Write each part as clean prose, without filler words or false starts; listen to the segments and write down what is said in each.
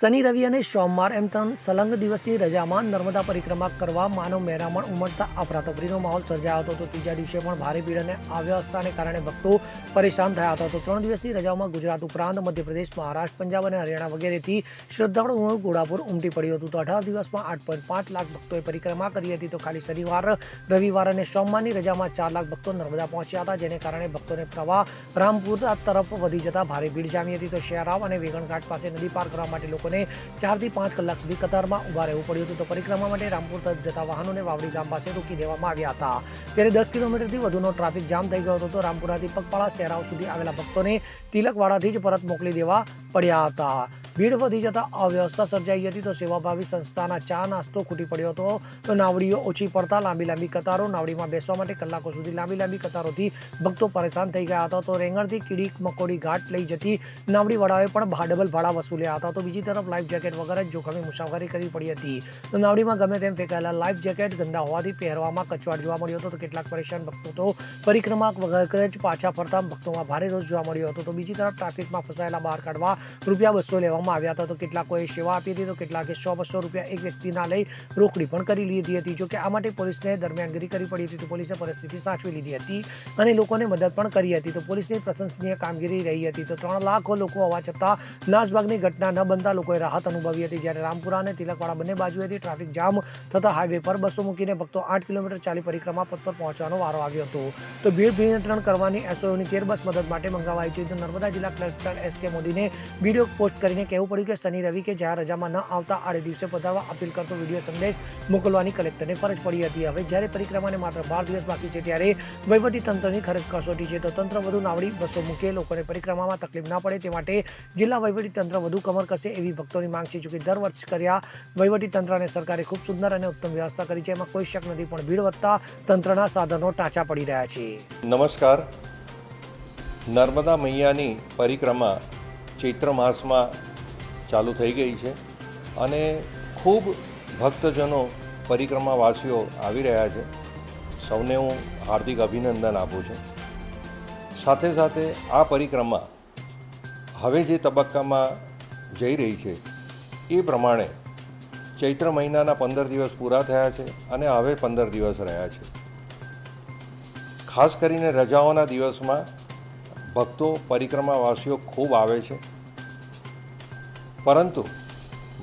શનિ રવિ અને સોમવાર એમ 3 સલંગ દિવસની રજામાં નર્મદા પરિક્રમા કરવા માનવ મહેરામણ ઉમટતા અફરાતફરીનો માહોલ સર્જાયો હતો. તો ત્રીજા દિવસે પણ ભારે ભીડ અને અવ્યવસ્થાને કારણે ભક્તો પરેશાન થયા હતા. તો 3 દિવસની રજાઓમાં ગુજરાત ઉપરાંત મધ્યપ્રદેશ, મહારાષ્ટ્ર, પંજાબ અને હરિયાણા વગેરેથી શ્રદ્ધાળુઓનું ઘોડાપુર ઉમટી પડ્યું હતું. તો 18 દિવસમાં 8.5 લાખ ભક્તોએ પરિક્રમા કરી હતી. તો ખાલી શનિવાર, રવિવાર અને સોમવારની રજામાં 4 લાખ ભક્તો નર્મદા પહોંચ્યા હતા, જેને કારણે ભક્તોને પ્રવાહ રામપુર તરફ વધી જતા ભારે ભીડ જામી હતી. તો શેરાવ અને વેગણઘાટ પાસે નદી પાર કરવા માટે લોકોને 4 થી 5 કલાક સુધી કતારમાં ઉભા રહેવું પડ્યું હતું. તો પરિક્રમા માટે રામપુર તરફ જતા વાહનોને વાવડી ગામ પાસે રોકી દેવામાં આવ્યા હતા. ત્યારે 10 કિલોમીટરથી વધુનો ટ્રાફિક જામ થઈ ગયો હતો. તો રામપુરાથી પગપાળા શેરાવ સુધી આવેલા ભક્તોને તિલકવાડાથી જ પરત મોકલી દેવા પડ્યા હતા. ભીડ વધી જતા અવ્યવસ્થા સર્જાઈ હતી. તો સેવાભાવી સંસ્થાના ચા નાસ્તો ખૂટી પડ્યો હતો. તો નાવડીઓ ઓછી પડતા લાંબી કતારો, નાવડીમાં બેસવા માટે કલાકો સુધી લાંબી કતારોથી ભક્તો પરેશાન થઈ ગયા હતા. તો રેંગણથી કીડી મકોડી ઘાટ લઈ જતી નાવડીવાળાઓએ પણ ડબલ ભાડા વસૂલ્યા હતા. તો બીજી તરફ લાઈફ જેકેટ વગર જ જોખમી મુસાફરી કરવી પડી હતી. તો નાવડીમાં ગમે તેમ ફેંકાયેલા લાઈફ જેકેટ ગંદા હોવાથી પહેરવામાં કચવાટ જોવા મળ્યો હતો. તો કેટલાક પરેશાન ભક્તો તો પરિક્રમા વગર જ પાછા ફરતા ભક્તોમાં ભારે રોષ જોવા મળ્યો હતો. તો બીજી તરફ ટ્રાફિકમાં ફસાયેલા બહાર કાઢવા ₹200 લેવામાં આવ્યા હતા. તો કેટલાકોએ સેવા આપી હતી. તો કેટલાકે ₹100-200 એક વ્યક્તિના લઈ રોકડી પણ કરી લીધી હતી. જોકે આ માટે પોલીસને દરમિયાનગીરી કરવી પડી હતી. તો પોલીસે પરિસ્થિતિ સાચવી લીધી હતી અને લોકોને મદદ પણ કરી હતી. તો પોલીસની પ્રશંસનીય કામગીરી રહી હતી. તો 3 લાખ લોકો હોવા છતાં નાસભાગની ઘટના ન બનતા લોકોએ રાહત અનુભવી હતી. જ્યારે રામપુરા અને તિલકવાડા બંને બાજુએથી ટ્રાફિક જામ થતા હાઈવે પર બસો મૂકીને ભક્તો 8 કિલોમીટર ચાલી પરિક્રમા પથ પર પહોંચવાનો વારો આવ્યો હતો. તો ભીડ નિયંત્રણ કરવાની એસઓની કેરબસ મદદ માટે મંગાવાઈ છે. તો નર્મદા જિલ્લા કલેક્ટર SK મોદીને વિડીયો પોસ્ટ કરીને કહેવું પડ્યું કે શનિ રવિ કે જાહેર રજામાં ન આવતા આડે દિવસે પધારવા અપીલ કરતો વિડીયો સંદેશ મોકલવાની કલેક્ટરને ફરજ પડી હતી. હવે જ્યારે પરિક્રમાને માત્ર 12 દિવસ બાકી છે, ત્યારે વહીવટી તંત્રની ખરેખર કસોટી છે. તો તંત્ર વધુ નાવડી બસો મૂકે, લોકોને પરિક્રમામાં તકલીફ ના પડે તે માટે જિલ્લા વહીવટી તંત્ર વધુ કમર કસે એવી ભક્તોની માંગ છે. જોકે દર વર્ષ કર્યા વહીવટી તંત્ર અને સરકારે ખૂબ સુંદર અને ઉત્તમ વ્યવસ્થા કરી છે, એમાં કોઈ શક નથી. પણ ભીડ વધતા તંત્રના સાધનો ટાંચા પડી રહ્યા છે. નમસ્કાર. નર્મદા મૈયાની પરિક્રમા ચૈત્ર માસમાં ચાલુ થઈ ગઈ છે અને ખૂબ ભક્તજનો પરિક્રમાવાસીઓ આવી રહ્યા છે. સૌને હું હાર્દિક અભિનંદન આપું છું. સાથે સાથે આ પરિક્રમા હવે જે તબક્કામાં જઈ રહી છે એ પ્રમાણે ચૈત્ર મહિનાના 15 દિવસ પૂરા થયા છે અને હવે 15 દિવસ રહ્યા છે. ખાસ કરીને રજાઓના દિવસમાં ભક્તો પરિક્રમાવાસીઓ ખૂબ આવે છે, પરંતુ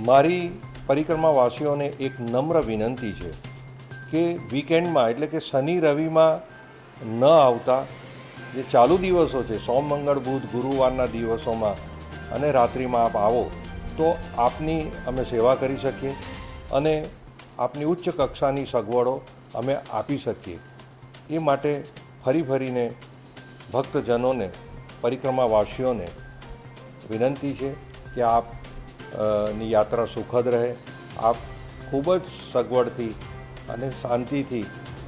મારી પરિક્રમાવાસીઓને એક નમ્ર વિનંતી છે કે વીકેન્ડમાં એટલે કે શનિ રવિમાં ન આવતા જે ચાલુ દિવસો છે, સોમ, મંગળ, બુધ, ગુરુવારના દિવસોમાં અને રાત્રિમાં આપ આવો તો આપની અમે સેવા કરી શકીએ અને આપની ઉચ્ચ કક્ષાની સગવડો અમે આપી શકીએ. એ માટે ફરીને ભક્તજનોને, પરિક્રમાવાસીઓને વિનંતી છે કે આપની યાત્રા સુખદ રહે, આપ ખૂબ જ સગવડથી અને શાંતિથી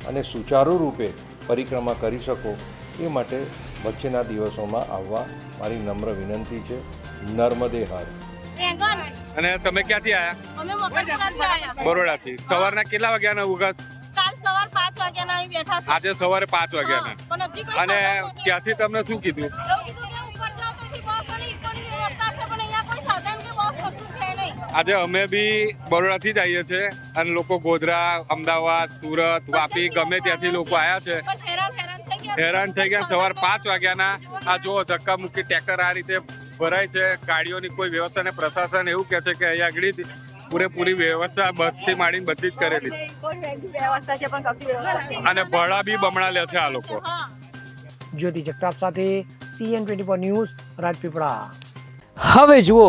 અને સુચારુ રૂપે પરિક્રમા કરી શકો એ માટે વચ્ચેના દિવસોમાં આવવા મારી નમ્ર વિનંતી છે. નર્મદે હર. અને તમે ક્યાંથી આયા? અમે મકરપુરાથી આયા. બરોડાથી. સવારના કેટલા વાગ્યાના ઉગત? કાલ સવાર 5 વાગ્યાના અહીં બેઠા છે. આજે સવારે 5 વાગ્યાના. પણ હજી કોઈ અને સાધન નથી. ત્યાંથી તમને શું કીધું? એવું કીધું કે ઉપર જાઓ તો બસ અને ઇકોની વ્યવસ્થા છે, પણ અહીંયા કોઈ સાધન કે બસ કશું છે નહીં. આજે અમે બી બરોડાથી જ આવીએ છીએ અને લોકો ગોધરા, અમદાવાદ, સુરત, વાપી ગમે ત્યાંથી લોકો આવ્યા છે. પણ હેરાન થઈ ગયા. હેરાન થઈ ગયા. સવાર 5 વાગ્યાના આ જો ધક્કા મૂકી ટ્રેક્ટર આ રીતે ભરાય છે. ગાડીઓની કોઈ વ્યવસ્થા ને પ્રશાસન એવું કહે છે કે અહીંયા આગળ પૂરેપૂરી વ્યવસ્થા બસથી માંડીને બધી જ કરેલી અને ભાડા બી બમણા લે છે આ લોકો. જ્યોતિ જગતાપ સાથે CN24 ન્યૂઝ, રાજપીપળા. હવે જુઓ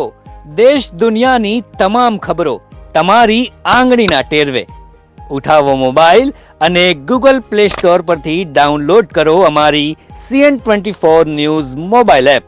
દેશ દુનિયાની તમામ ખબરો તમારી આંગળીના ટેરવે. ઉઠાવો મોબાઈલ અને Google Play Store પરથી ડાઉનલોડ કરો અમારી CN24 ન્યૂઝ મોબાઈલ એપ.